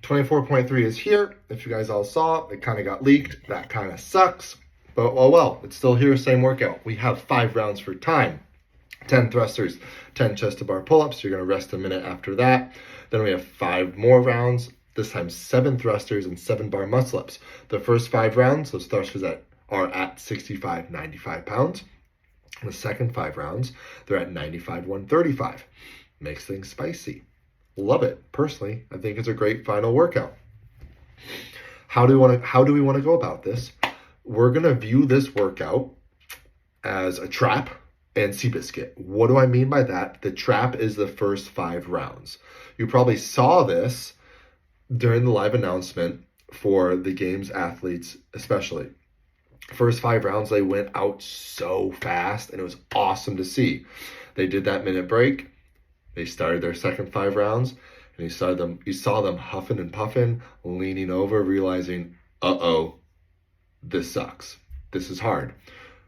24.3 is here. If you guys all saw, it kind of got leaked. That kind of sucks. But oh well, it's still here, same workout. We have 5 rounds for time. 10 thrusters, 10 chest to bar pull-ups. You're gonna rest a minute after that. Then we have 5 more rounds, this time 7 thrusters and 7 bar muscle-ups. The first 5 rounds, those thrusters are at 65, 95 pounds. The second 5 rounds, they're at 95, 135. Makes things spicy. Love it. Personally, I think it's a great final workout. How do we want to go about this? We're going to view this workout as a trap and Seabiscuit. What do I mean by that? The trap is the first 5 rounds. You probably saw this during the live announcement for the games athletes, especially. First 5 rounds, they went out so fast, and it was awesome to see. They did that minute break. They started their second 5 rounds, and you saw them huffing and puffing, leaning over, realizing, uh-oh, this sucks. This is hard.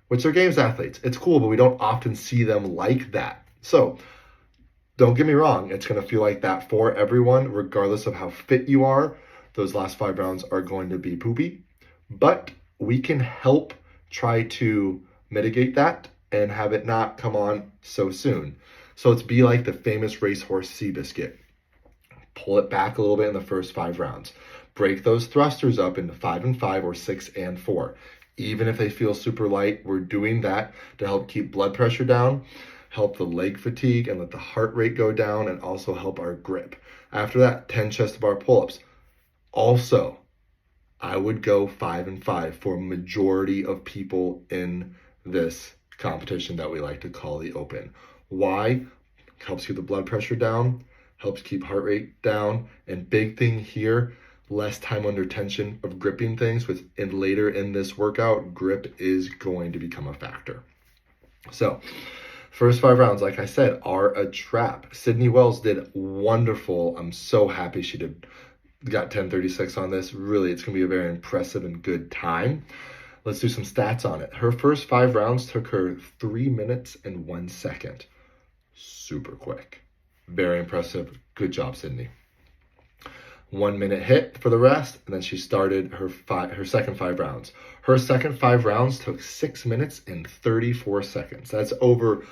Which they're games athletes. It's cool, but we don't often see them like that. So don't get me wrong. It's going to feel like that for everyone, regardless of how fit you are. Those last 5 rounds are going to be poopy, but we can help try to mitigate that and have it not come on so soon. So let's be like the famous racehorse Seabiscuit. Pull it back a little bit in the first 5 rounds. Break those thrusters up into 5 and 5 or 6 and 4. Even if they feel super light, we're doing that to help keep blood pressure down, help the leg fatigue and let the heart rate go down, and also help our grip. After that, 10 chest to bar pull-ups. Also, I would go 5 and 5 for majority of people in this competition that we like to call the Open. Why? Helps keep the blood pressure down, helps keep heart rate down, and big thing here, less time under tension of gripping things. And later in this workout, grip is going to become a factor. So first 5 rounds, like I said, are a trap. Sydney Wells did wonderful. I'm so happy she got 10:36 on this. Really, it's going to be a very impressive and good time. Let's do some stats on it. Her first 5 rounds took her 3 minutes and 1 second. Super quick. Very impressive. Good job, Sydney. 1 minute hit for the rest, and then she started her second 5 rounds. Her second 5 rounds took 6 minutes and 34 seconds. That's over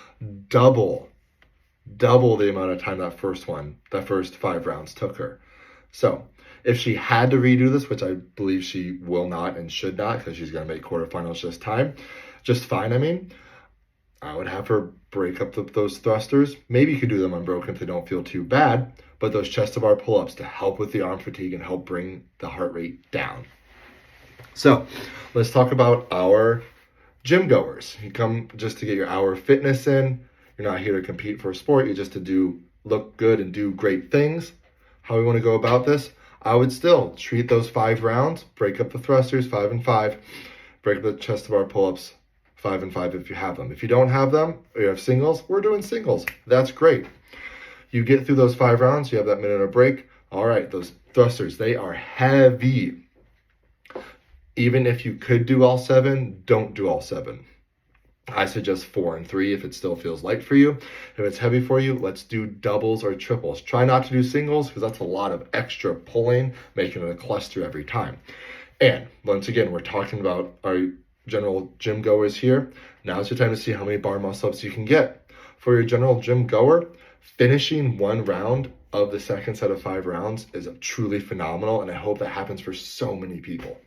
double the amount of time that first 5 rounds took her. So if she had to redo this, which I believe she will not and should not, because she's going to make quarterfinals just fine. I would have her break up those thrusters. Maybe you could do them unbroken if they don't feel too bad, but those chest to bar pull-ups to help with the arm fatigue and help bring the heart rate down. So let's talk about our gym goers. You come just to get your hour of fitness in. You're not here to compete for a sport. You're just to look good and do great things. How we want to go about this? I would still treat those 5 rounds, break up the thrusters, 5 and 5, break up the chest to bar pull-ups, 5 and 5 if you have them. If you don't have them, or you have singles, we're doing singles. That's great. You get through those 5 rounds, you have that minute of break. All right, those thrusters, they are heavy. Even if you could do all 7, don't do all 7. I suggest 4 and 3 if it still feels light for you. If it's heavy for you, let's do doubles or triples. Try not to do singles because that's a lot of extra pulling, making it a cluster every time. And once again, we're talking about our general gym goers here. Now's your time to see how many bar muscle-ups you can get. For your general gym goer, finishing 1 round of the second set of 5 rounds is truly phenomenal, and I hope that happens for so many people.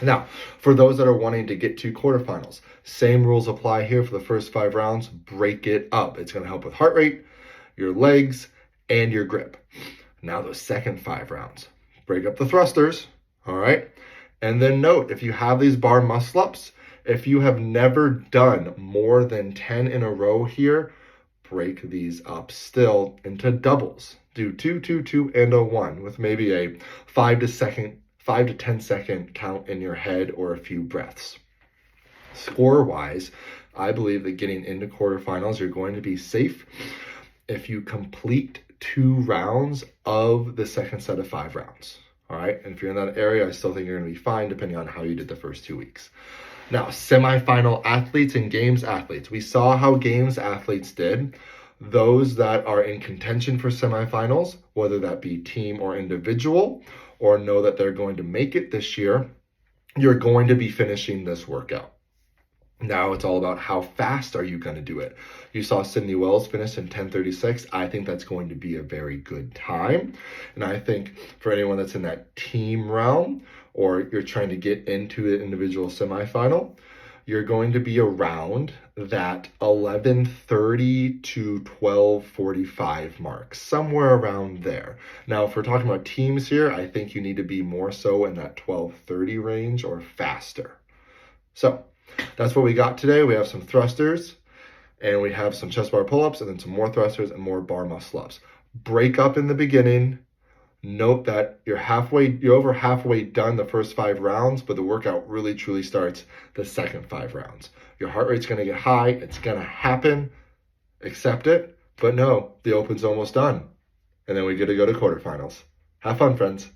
Now, for those that are wanting to get to quarterfinals, same rules apply here for the first 5 rounds. Break it up. It's going to help with heart rate, your legs, and your grip. Now, those second 5 rounds, break up the thrusters, all right? And then note, if you have these bar muscle-ups, if you have never done more than 10 in a row here, break these up still into doubles. Do 2, 2, 2, and a 1 with maybe a 5 to 10 second count in your head or a few breaths. Score-wise, I believe that getting into quarterfinals, you're going to be safe if you complete 2 rounds of the second set of 5 rounds. All right, and if you're in that area, I still think you're going to be fine depending on how you did the first 2 weeks. Now, semifinal athletes and games athletes. We saw how games athletes did. Those that are in contention for semifinals, whether that be team or individual, or know that they're going to make it this year, you're going to be finishing this workout. Now it's all about how fast are you going to do it. You saw Sydney Wells finish in 10:36. I think that's going to be a very good time. And I think for anyone that's in that team realm or you're trying to get into an individual semifinal, you're going to be around that 11:30 to 12:45 mark, somewhere around there. Now, if we're talking about teams here, I think you need to be more so in that 12:30 range or faster. So that's what we got today. We have some thrusters and we have some chest bar pull-ups and then some more thrusters and more bar muscle ups. Break up in the beginning. Note that you're over halfway done the first 5 rounds, but the workout really truly starts the second 5 rounds. Your heart rate's going to get high. It's going to happen. Accept it. But no, the open's almost done. And then we get to go to quarterfinals. Have fun, friends.